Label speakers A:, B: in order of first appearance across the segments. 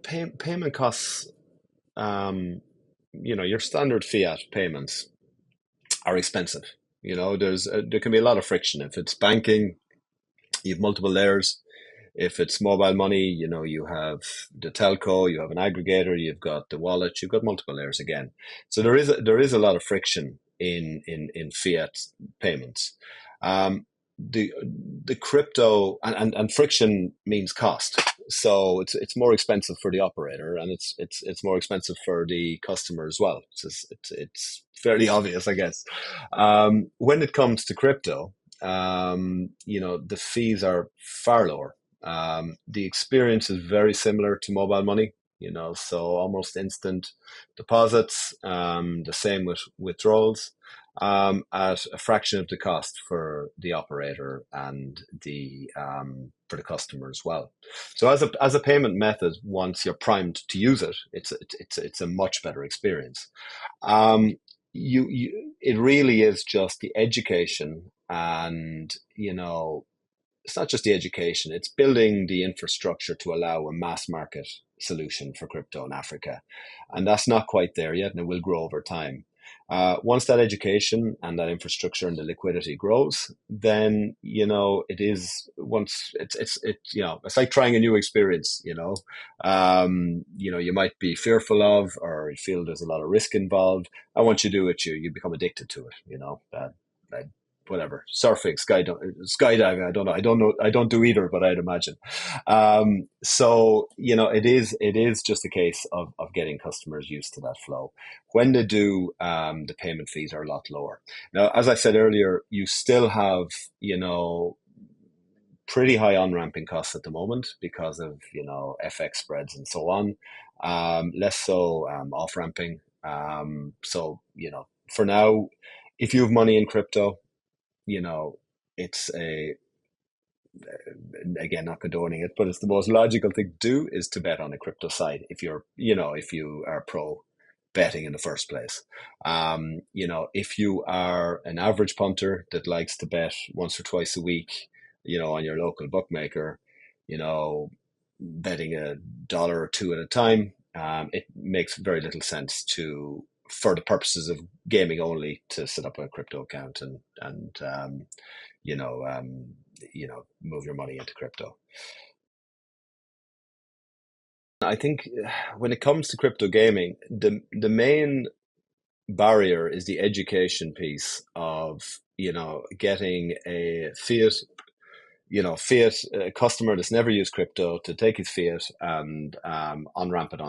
A: payment costs, your standard fiat payments are expensive. There can be a lot of friction. If it's banking, you have multiple layers. If it's mobile money, you have the telco, you have an aggregator, you've got the wallet, you've got multiple layers again. So there is a lot of friction in fiat payments. Um, the crypto and friction means cost. So it's more expensive for the operator, and it's more expensive for the customer as well. It's fairly obvious, I guess. When it comes to crypto, the fees are far lower. The experience is very similar to mobile money, so almost instant deposits, the same with withdrawals, at a fraction of the cost for the operator and for the customer as well. So as a payment method, once you're primed to use it, it's a much better experience. Um, it really is just the education, and it's not just the education, it's building the infrastructure to allow a mass market solution for crypto in Africa. And that's not quite there yet, and it will grow over time. Once that education and that infrastructure and the liquidity grows, then it's like trying a new experience. You might be fearful of, or you feel there's a lot of risk involved, and once you do it, you become addicted to it. Whatever, surfing, skydiving. I don't do either, but I'd imagine. So it is just a case of getting customers used to that flow. When they do, the payment fees are a lot lower. Now, as I said earlier, you still have pretty high on-ramping costs at the moment because of FX spreads and so on. Less so off-ramping. For now, if you have money in crypto, it's again, not condoning it, but it's the most logical thing to do is to bet on the crypto side if you are pro betting in the first place. If you are an average punter that likes to bet once or twice a week, on your local bookmaker, betting $1 or $2 at a time, it makes very little sense for the purposes of gaming only, to set up a crypto account and move your money into crypto. I think when it comes to crypto gaming, the main barrier is the education piece of getting a fiat customer that's never used crypto to take his fiat and on-ramp it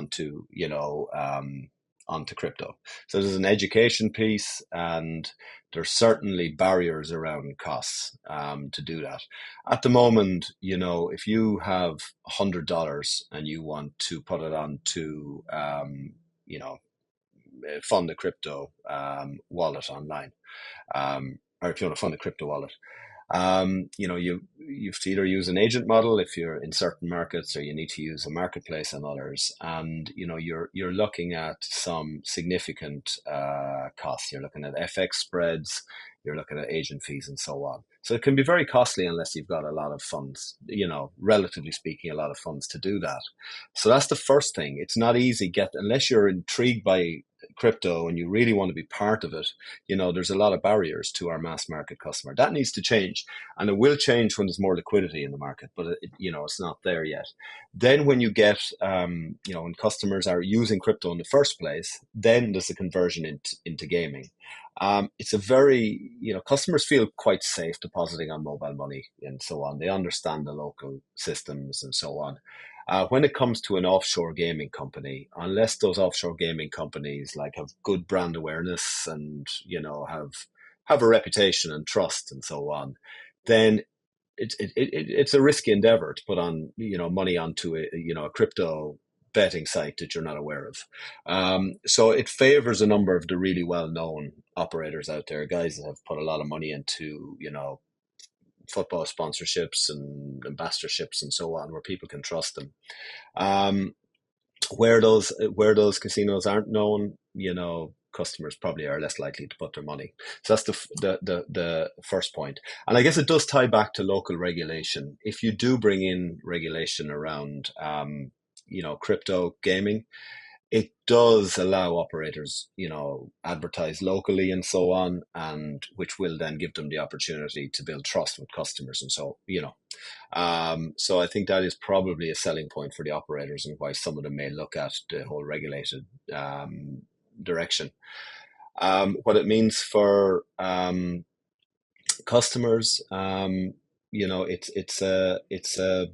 A: onto crypto. So there's an education piece, and there's certainly barriers around costs to do that. At the moment, if you have $100 and you want to put it onto, fund a crypto wallet online, or if you want to fund a crypto wallet, you have to either use an agent model if you're in certain markets, or you need to use a marketplace in others. And you're looking at some significant costs. You're looking at FX spreads, you're looking at agent fees, and so on. So it can be very costly unless you've got a lot of funds, relatively speaking, a lot of funds to do that. So that's the first thing. It's not easy unless you're intrigued by crypto and you really want to be part of it. There's a lot of barriers to our mass market customer. That needs to change, and it will change when there's more liquidity in the market, but it's not there yet. Then when you get, when customers are using crypto in the first place, then there's a conversion into gaming. It's a very, customers feel quite safe depositing on mobile money and so on. They understand the local systems and so on. When it comes to an offshore gaming company, unless those offshore gaming companies have good brand awareness and have a reputation and trust and so on, then it's a risky endeavor to put on money onto a crypto betting site that you're not aware of. So it favors a number of the really well known operators out there, guys that have put a lot of money into football sponsorships and ambassadorships and so on, where people can trust them. Where those casinos aren't known, customers probably are less likely to put their money. So that's the first point. And I guess it does tie back to local regulation. If you do bring in regulation around crypto gaming, it does allow operators, advertise locally and so on, and which will then give them the opportunity to build trust with customers. And so, so I think that is probably a selling point for the operators and why some of them may look at the whole regulated direction. What it means for customers, it's a it's a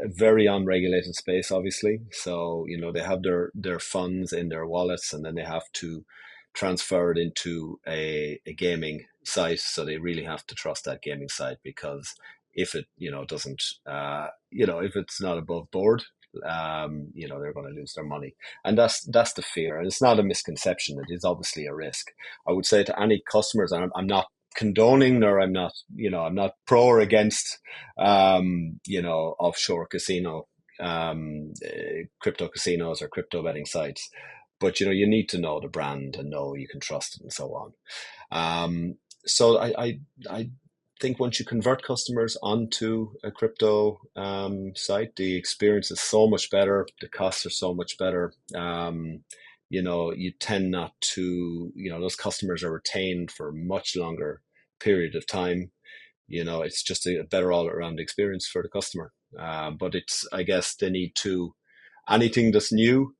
A: very unregulated space, obviously. So they have their funds in their wallets, and then they have to transfer it into a gaming site. So they really have to trust that gaming site, because if it doesn't if it's not above board, they're going to lose their money. And that's the fear. And it's not a misconception, it is obviously a risk. I would say to any customers, and I'm not condoning, or I'm not pro or against offshore casino, crypto casinos or crypto betting sites, but you need to know the brand and know you can trust it and so on. So I think once you convert customers onto a crypto site, the experience is so much better. The costs are so much better. You tend not to, those customers are retained for a much longer period of time. It's just a better all around experience for the customer. But I guess they need to, anything that's new,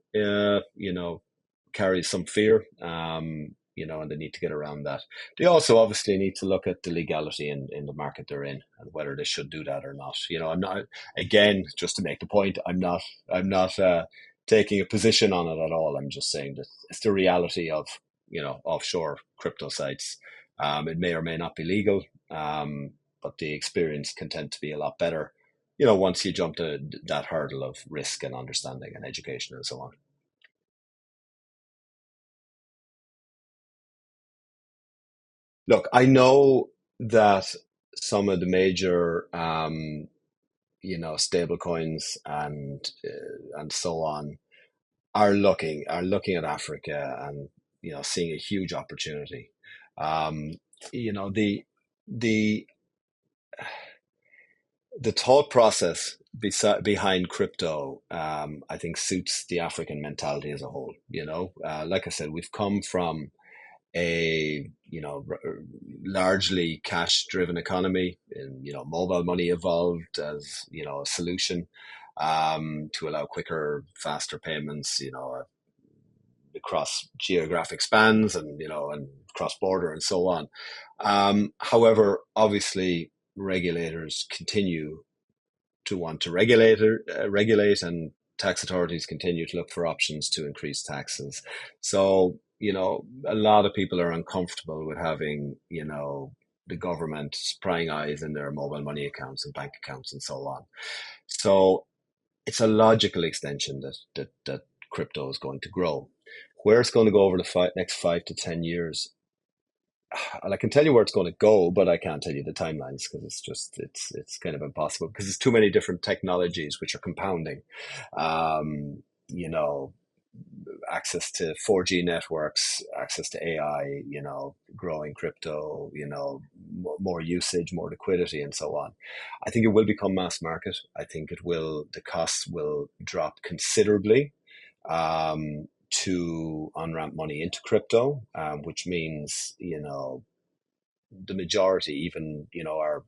A: carries some fear, and they need to get around that. They also obviously need to look at the legality in the market they're in, and whether they should do that or not. I'm not, again, just to make the point, I'm not taking a position on it at all. I'm just saying that it's the reality of, offshore crypto sites. It may or may not be legal, but the experience can tend to be a lot better, once you jump to that hurdle of risk and understanding and education and so on. Look, I know that some of the major, stable coins and so on are looking at Africa, and seeing a huge opportunity. Um, you know the the the thought process behind crypto, I think, suits the African mentality as a whole. Like I said, we've come from a largely cash driven economy, and mobile money evolved as a solution, to allow quicker, faster payments, across geographic spans, and cross border and so on. However, obviously regulators continue to want to regulate, and tax authorities continue to look for options to increase taxes. So, a lot of people are uncomfortable with having, the government prying eyes in their mobile money accounts and bank accounts and so on. So it's a logical extension that crypto is going to grow. Where it's going to go over the next 5 to 10 years, and I can tell you where it's going to go, but I can't tell you the timelines, because it's kind of impossible, because there's too many different technologies which are compounding. You know, access to 4G networks, access to AI, growing crypto, more usage, more liquidity, and so on. I think it will become mass market. I think the costs will drop considerably, to on-ramp money into crypto, which means, the majority, even, our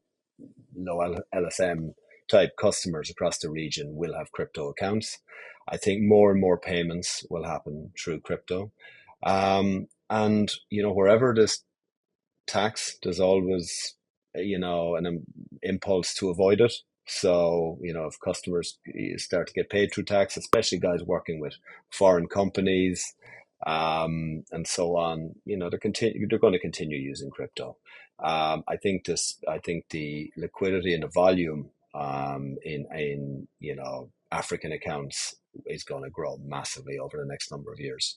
A: low LSM type customers across the region will have crypto accounts. I think more and more payments will happen through crypto. And, wherever this tax, there's always, an impulse to avoid it. So, if customers start to get paid through tax, especially guys working with foreign companies, and so on, they're going to continue using crypto. I think the liquidity and the volume, in African accounts is going to grow massively over the next number of years.